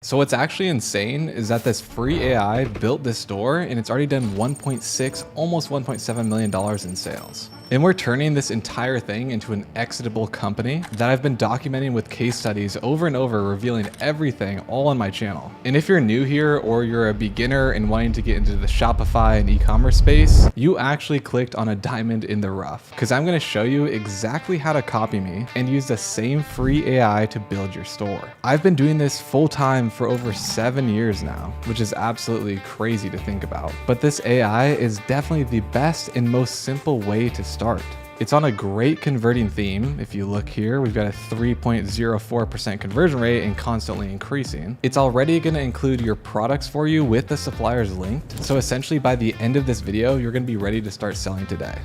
So what's actually insane is that this free AI built this store and it's already done 1.6, almost $1.7 million in sales. And we're turning this entire thing into an exitable company that I've been documenting with case studies over and over, revealing everything all on my channel. And if you're new here or you're a beginner and wanting to get into the Shopify and e-commerce space, you actually clicked on a diamond in the rough, because I'm going to show you exactly how to copy me and use the same free AI to build your store. I've been doing this full time for over 7 years now, which is absolutely crazy to think about. But this AI is definitely the best and most simple way to start. It's on a great converting theme. If you look here, we've got a 3.04% conversion rate and constantly increasing. It's already going to include your products for you with the suppliers linked. So essentially by the end of this video, you're going to be ready to start selling today.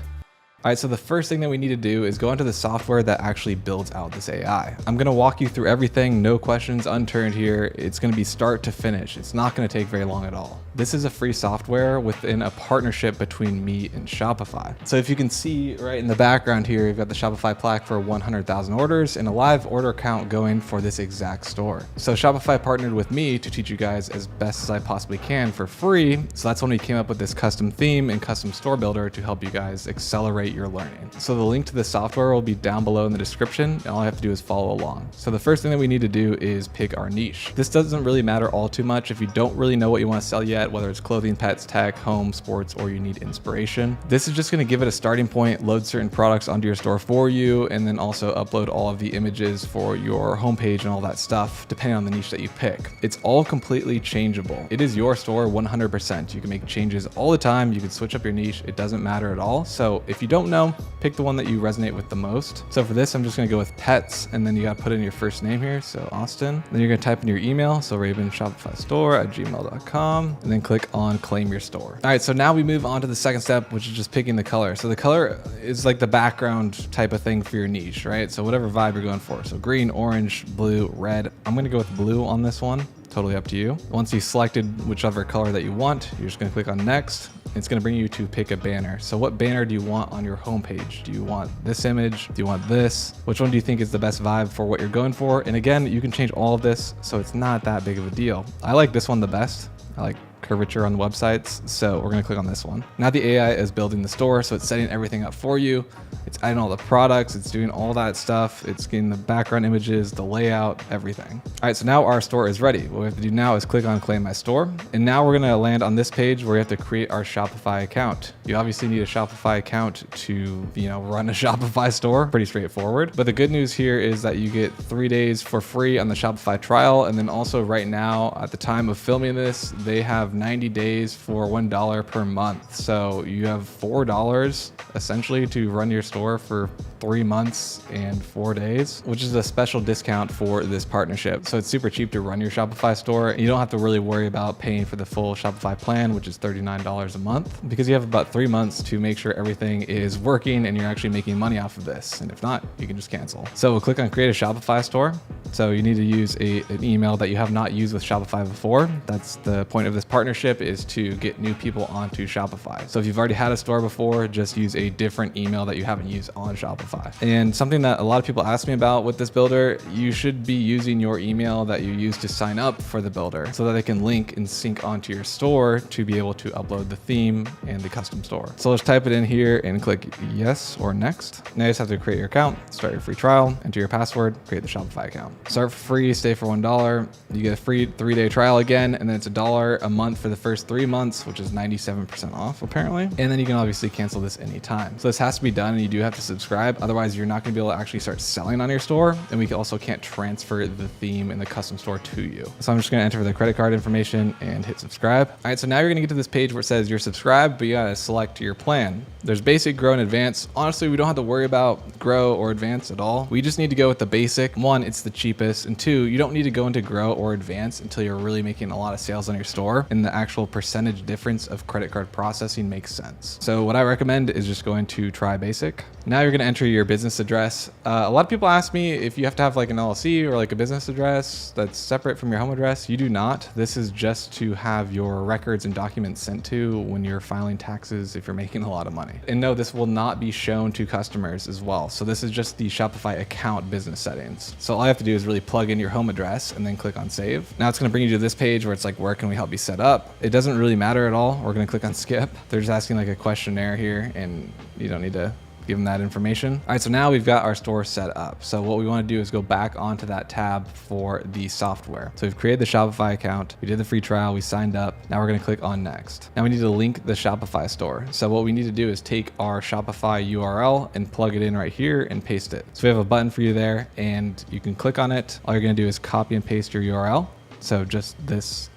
All right, so the first thing that we need to do is go into the software that actually builds out this AI. I'm gonna walk you through everything, no questions unturned here. It's gonna be start to finish. It's not gonna take very long at all. This is a free software within a partnership between me and Shopify. So if you can see right in the background here, you've got the Shopify plaque for 100,000 orders and a live order count going for this exact store. So Shopify partnered with me to teach you guys as best as I possibly can for free. So that's when we came up with this custom theme and custom store builder to help you guys accelerate your learning. So the link to the software will be down below in the description, and all I have to do is follow along. So the first thing that we need to do is pick our niche. This doesn't really matter all too much if you don't really know what you want to sell yet, whether it's clothing, pets, tech, home, sports, or you need inspiration. This is just going to give it a starting point, load certain products onto your store for you, and then also upload all of the images for your homepage and all that stuff, depending on the niche that you pick. It's all completely changeable. It is your store 100%. You can make changes all the time. You can switch up your niche. It doesn't matter at all. So if you don't know, pick the one that you resonate with the most. So for this, I'm just gonna go with pets, and then you gotta put in your first name here, so Austin. Then you're gonna type in your email, so ravenshopifystore@gmail.com, and then click on claim your store. All right, so now we move on to the second step, which is just picking the color. So the color is like the background type of thing for your niche, right? So whatever vibe you're going for. So green, orange, blue, red. I'm gonna go with blue on this one. Totally up to you. Once you've selected whichever color that you want, you're just gonna click on next. It's gonna bring you to pick a banner. So what banner do you want on your homepage? Do you want this image? Do you want this? Which one do you think is the best vibe for what you're going for? And again, you can change all of this, so it's not that big of a deal. I like this one the best. I like curvature on websites, so we're gonna click on this one. Now the AI is building the store, so it's setting everything up for you. It's adding all the products, it's doing all that stuff. It's getting the background images, the layout, everything. All right, so now our store is ready. What we have to do now is click on claim my store. And now we're gonna land on this page where we have to create our Shopify account. You obviously need a Shopify account to, run a Shopify store. Pretty straightforward. But the good news here is that you get 3 days for free on the Shopify trial. And then also right now, at the time of filming this, they have 90 days for $1 per month. So you have $4 essentially to run your store for 3 months and 4 days, which is a special discount for this partnership. So it's super cheap to run your Shopify store. You don't have to really worry about paying for the full Shopify plan, which is $39 a month, because you have about 3 months to make sure everything is working and you're actually making money off of this. And if not, you can just cancel. So we'll click on create a Shopify store. So you need to use an email that you have not used with Shopify before. That's the point of this partnership, is to get new people onto Shopify. So if you've already had a store before, just use a different email that you haven't used on Shopify. And something that a lot of people ask me about with this builder, you should be using your email that you use to sign up for the builder so that they can link and sync onto your store to be able to upload the theme and the custom store. So let's type it in here and click yes or next. Now you just have to create your account, start your free trial, enter your password, create the Shopify account. Start for free, stay for $1. You get a free 3-day trial again, and then it's $1 a month for the first 3 months, which is 97% off apparently. And then you can obviously cancel this anytime. So this has to be done, and you do have to subscribe. Otherwise, you're not gonna be able to actually start selling on your store. And we also can't transfer the theme and the custom store to you. So I'm just gonna enter the credit card information and hit subscribe. All right, so now you're gonna get to this page where it says you're subscribed, but you gotta select your plan. There's basic, grow, and advanced. Honestly, we don't have to worry about grow or advanced at all. We just need to go with the basic. One, it's the cheapest. And two, you don't need to go into grow or advanced until you're really making a lot of sales on your store. And then the actual percentage difference of credit card processing makes sense. So what I recommend is just going to try basic. Now you're going to enter your business address. A lot of people ask me if you have to have like an LLC or like a business address that's separate from your home address. You do not. This is just to have your records and documents sent to when you're filing taxes if you're making a lot of money. And no, this will not be shown to customers as well. So this is just the Shopify account business settings. So all you have to do is really plug in your home address and then click on save. Now it's going to bring you to this page where it's like, where can we help you set up? It doesn't really matter at all. We're going to click on skip. They're just asking like a questionnaire here and you don't need to give them that information. All right, so now we've got our store set up. So what we want to do is go back onto that tab for the software. So we've created the Shopify account. We did the free trial. We signed up. Now we're going to click on next. Now we need to link the Shopify store. So what we need to do is take our Shopify URL and plug it in right here and paste it. So we have a button for you there and you can click on it. All you're going to do is copy and paste your URL. So just this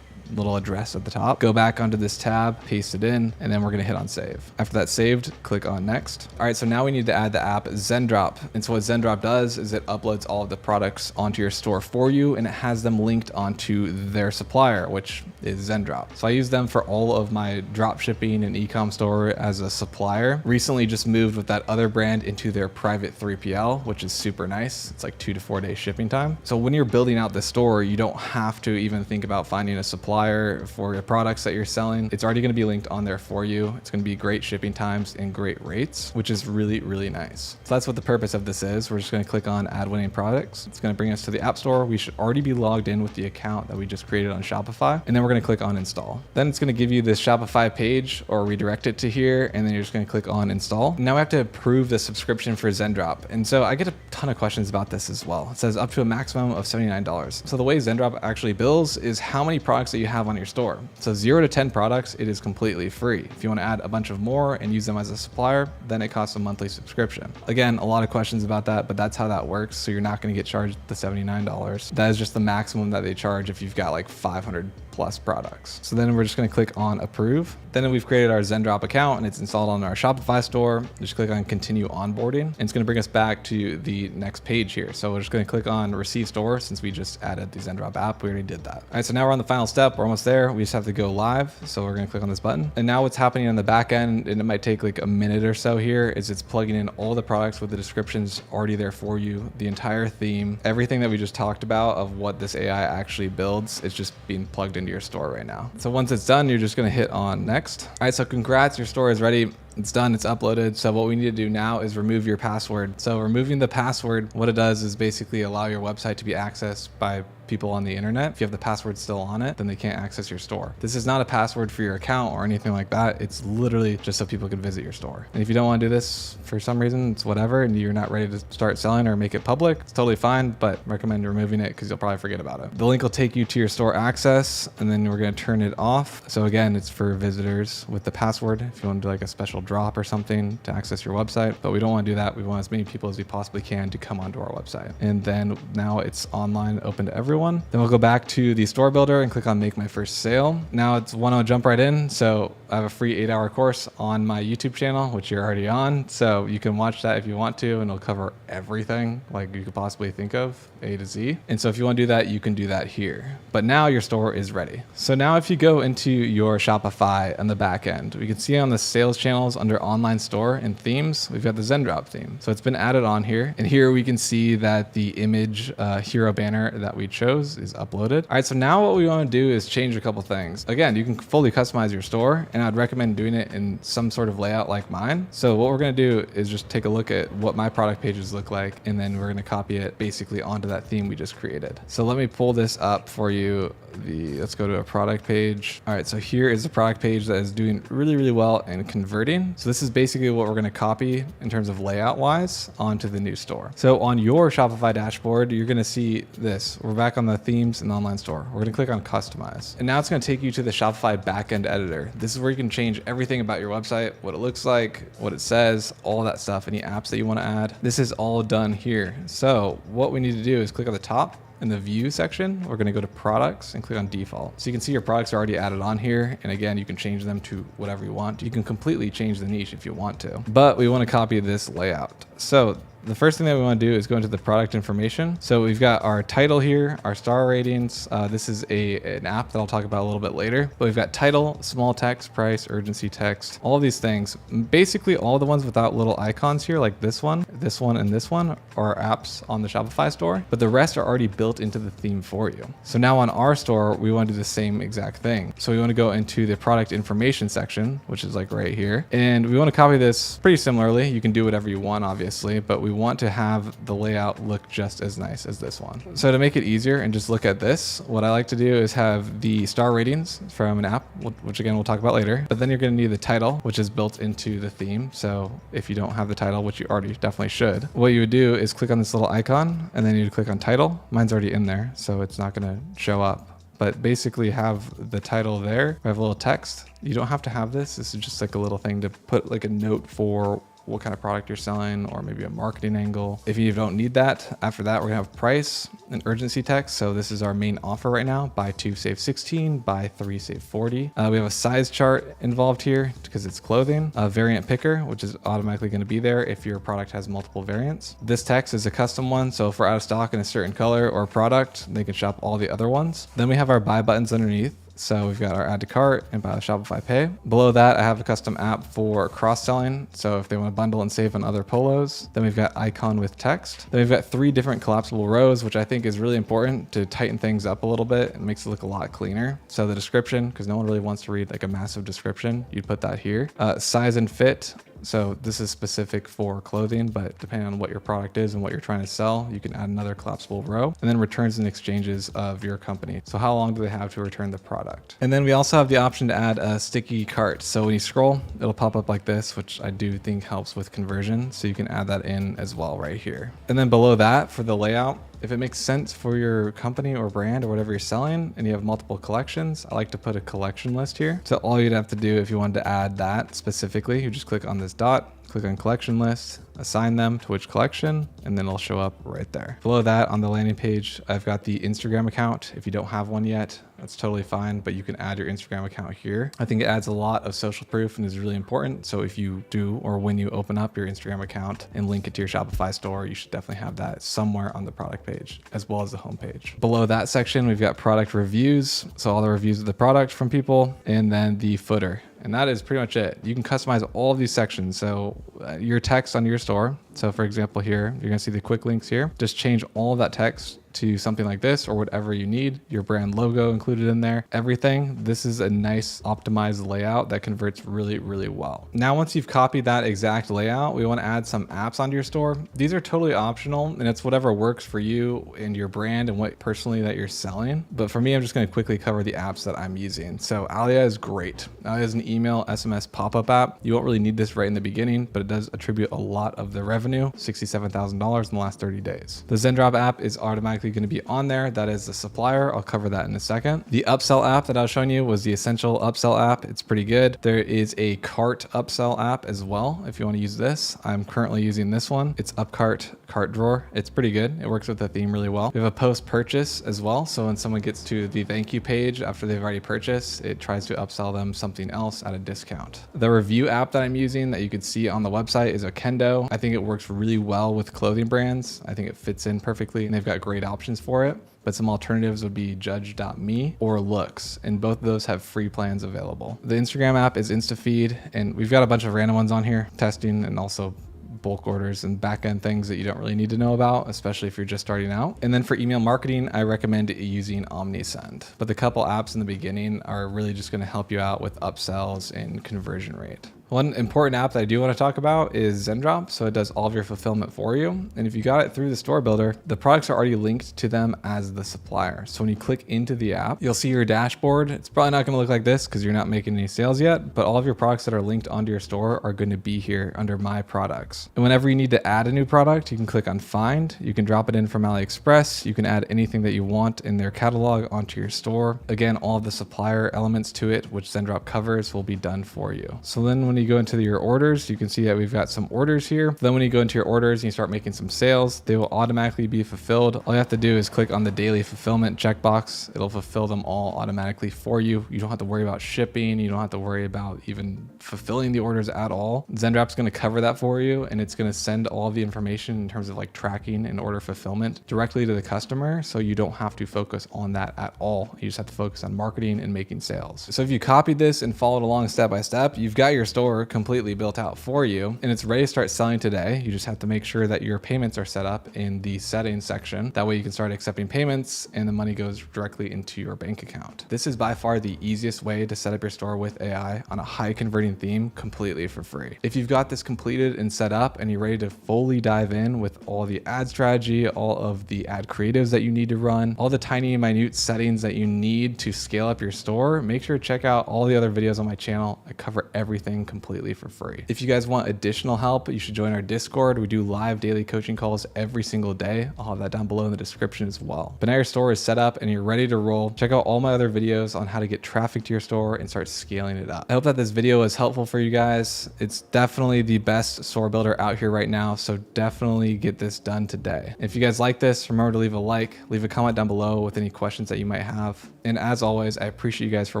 little address at the top. Go back onto this tab, paste it in, and then we're gonna hit on save. After that's saved, click on next. All right, so now we need to add the app ZenDrop. And so what ZenDrop does is it uploads all of the products onto your store for you, and it has them linked onto their supplier, which is ZenDrop. So I use them for all of my drop shipping and e-com store as a supplier. Recently just moved with that other brand into their private 3PL, which is super nice. It's like 2 to 4 days shipping time. So when you're building out the store, you don't have to even think about finding a supplier for the products that you're selling. It's already going to be linked on there for you. It's going to be great shipping times and great rates, which is really, really nice. So that's what the purpose of this is. We're just going to click on add winning products. It's going to bring us to the App Store. We should already be logged in with the account that we just created on Shopify. And then we're going to click on install. Then it's going to give you this Shopify page or redirect it to here. And then you're just going to click on install. Now we have to approve the subscription for ZenDrop. And so I get a ton of questions about this as well. It says up to a maximum of $79. So the way ZenDrop actually bills is how many products that you have on your store. So 0 to 10 products, it is completely free. If you want to add a bunch of more and use them as a supplier, then it costs a monthly subscription. Again, a lot of questions about that, but that's how that works. So you're not going to get charged the $79. That is just the maximum that they charge if you've got like 500 plus products. So then we're just going to click on approve. Then we've created our ZenDrop account and it's installed on our Shopify store. Just click on continue onboarding and it's going to bring us back to the next page here. So we're just going to click on receive store since we just added the ZenDrop app. We already did that. All right, so now we're on the final step. We're almost there. We just have to go live. So we're going to click on this button. And now what's happening on the back end, and it might take like a minute or so here, is it's plugging in all the products with the descriptions already there for you, the entire theme, everything that we just talked about of what this AI actually builds. It's just being plugged into your store right now. So once it's done, you're just going to hit on next. All right, so congrats, your store is ready. It's done, it's uploaded. So what we need to do now is remove your password. So removing the password, what it does is basically allow your website to be accessed by people on the internet. If you have the password still on it, then they can't access your store. This is not a password for your account or anything like that. It's literally just so people can visit your store. And if you don't want to do this for some reason, it's whatever, and you're not ready to start selling or make it public, it's totally fine, but recommend removing it because you'll probably forget about it. The link will take you to your store access, and then we're going to turn it off. So again, it's for visitors with the password. If you want to do like a special drop or something to access your website, but we don't want to do that. We want as many people as we possibly can to come onto our website. And then now it's online, open to everyone. Then we'll go back to the store builder and click on make my first sale. Now it's want to jump right in. So I have a free 8-hour course on my YouTube channel, which you're already on. So you can watch that if you want to, and it'll cover everything like you could possibly think of, A to Z. And so if you want to do that, you can do that here. But now your store is ready. So now if you go into your Shopify on the back end, we can see on the sales channels under online store and themes, we've got the ZenDrop theme. So it's been added on here. And here we can see that the image hero banner that we chose is uploaded. All right, so now what we want to do is change a couple things. Again, you can fully customize your store, and I'd recommend doing it in some sort of layout like mine. So what we're going to do is just take a look at what my product pages look like, and then we're going to copy it basically onto that theme we just created. So let me pull this up for you. Let's go to a product page. All right, so here is the product page that is doing really, really well and converting. So this is basically what we're going to copy in terms of layout wise onto the new store. So on your Shopify dashboard, you're going to see this. We're back on the themes and online store. We're going to click on customize. And now it's going to take you to the Shopify backend editor. This is where you can change everything about your website, what it looks like, what it says, all that stuff, any apps that you want to add. This is all done here. So what we need to do is click on the top. In the view section, we're going to go to products and click on default. So you can see your products are already added on here. And again, you can change them to whatever you want. You can completely change the niche if you want to, but we want to copy this layout. So The first thing that we want to do is go into the product information. So we've got our title here, our star ratings. This is an app that I'll talk about a little bit later, but we've got title, small text, price, urgency text, all of these things. Basically all the ones without little icons here, like this one, and this one are apps on the Shopify store, but the rest are already built into the theme for you. So now on our store, we want to do the same exact thing. So we want to go into the product information section, which is like right here. And we want to copy this pretty similarly. You can do whatever you want, obviously, but we want to have the layout look just as nice as this one. So to make it easier and just look at this, what I like to do is have the star ratings from an app, which again, we'll talk about later, but then you're going to need the title, which is built into the theme. So if you don't have the title, which you already definitely should, what you would do is click on this little icon and then you'd click on title. Mine's already in there, so it's not going to show up. But basically have the title there. We have a little text. You don't have to have this. This is just like a little thing to put like a note for what kind of product you're selling, or maybe a marketing angle. If you don't need that, after that, we're gonna have price and urgency text. So this is our main offer right now. Buy 2, save 16, buy 3, save 40. We have a size chart involved here because it's clothing. A variant picker, which is automatically gonna be there if your product has multiple variants. This text is a custom one. So if we're out of stock in a certain color or product, they can shop all the other ones. Then we have our buy buttons underneath. So we've got our add to cart and buy with Shopify Pay. Below that, I have a custom app for cross-selling. So if they want to bundle and save on other polos, then we've got icon with text. Then we've got 3 different collapsible rows, which I think is really important to tighten things up a little bit. It makes it look a lot cleaner. So the description, because no one really wants to read like a massive description, you'd put that here. Size and fit. So this is specific for clothing, but depending on what your product is and what you're trying to sell, you can add another collapsible row. And then returns and exchanges of your company. So how long do they have to return the product? And then we also have the option to add a sticky cart. So when you scroll, it'll pop up like this, which I do think helps with conversion. So you can add that in as well right here. And then below that, for the layout, if it makes sense for your company or brand or whatever you're selling and you have multiple collections, I like to put a collection list here. So all you'd have to do if you wanted to add that specifically, you just click on this dot, click on collection list, assign them to which collection, and then it'll show up right there. Below that on the landing page, I've got the Instagram account. If you don't have one yet, that's totally fine, but you can add your Instagram account here. I think it adds a lot of social proof and is really important. So if you do, or when you open up your Instagram account and link it to your Shopify store, you should definitely have that somewhere on the product page, as well as the homepage. Below that section, we've got product reviews. So all the reviews of the product from people, and then the footer. And that is pretty much it. You can customize all of these sections. So your text on your store. So for example, here, you're gonna see the quick links here. Just change all of that text to something like this or whatever you need. Your brand logo included in there, everything. This is a nice optimized layout that converts really, really well. Now, once you've copied that exact layout, we want to add some apps onto your store. These are totally optional and it's whatever works for you and your brand and what personally that you're selling. But for me, I'm just going to quickly cover the apps that I'm using. So Alia is great. Alia is an email SMS pop-up app. You won't really need this right in the beginning, but it does attribute a lot of the revenue, $67,000 in the last 30 days. The Zendrop app is automatically going to be on there. That is the supplier. I'll cover that in a second. The upsell app that I was showing you was the essential upsell app. It's pretty good. There is a cart upsell app as well. If you want to use this, I'm currently using this one. It's Upcart Cart Drawer. It's pretty good. It works with the theme really well. We have a post purchase as well. So when someone gets to the thank you page after they've already purchased, it tries to upsell them something else at a discount. The review app that I'm using that you could see on the website is Okendo. I think it works really well with clothing brands. I think it fits in perfectly and they've got great options for it. But some alternatives would be judge.me or Looks, and both of those have free plans available. The Instagram app is InstaFeed, and we've got a bunch of random ones on here, testing and also bulk orders and back-end things that you don't really need to know about, especially if you're just starting out. And then for email marketing, I recommend using OmniSend. But the couple apps in the beginning are really just going to help you out with upsells and conversion rate. One important app that I do want to talk about is Zendrop. So it does all of your fulfillment for you. And if you got it through the store builder, the products are already linked to them as the supplier. So when you click into the app, you'll see your dashboard. It's probably not going to look like this because you're not making any sales yet, but all of your products that are linked onto your store are going to be here under My Products. And whenever you need to add a new product, you can click on Find. You can drop it in from AliExpress. You can add anything that you want in their catalog onto your store. Again, all of the supplier elements to it, which Zendrop covers, will be done for you. So then when when you go into your orders, you can see that we've got some orders here. Then when you go into your orders and you start making some sales, they will automatically be fulfilled. All you have to do is click on the daily fulfillment checkbox. It'll fulfill them all automatically for you. You don't have to worry about shipping. You don't have to worry about even fulfilling the orders at all. Zendrop's going to cover that for you, and it's going to send all the information in terms of like tracking and order fulfillment directly to the customer. So you don't have to focus on that at all. You just have to focus on marketing and making sales. So if you copied this and followed along step by step, you've got your store completely built out for you and it's ready to start selling today. You just have to make sure that your payments are set up in the settings section. That way you can start accepting payments and the money goes directly into your bank account. This is by far the easiest way to set up your store with AI on a high converting theme completely for free. If you've got this completed and set up and you're ready to fully dive in with all the ad strategy, all of the ad creatives that you need to run, all the tiny minute settings that you need to scale up your store, make sure to check out all the other videos on my channel. I cover everything completely for free. If you guys want additional help, you should join our Discord. We do live daily coaching calls every single day. I'll have that down below in the description as well. But now your store is set up and you're ready to roll. Check out all my other videos on how to get traffic to your store and start scaling it up. I hope that this video is helpful for you guys. It's definitely the best store builder out here right now. So definitely get this done today. If you guys like this, remember to leave a like, leave a comment down below with any questions that you might have. And as always, I appreciate you guys for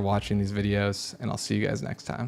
watching these videos and I'll see you guys next time.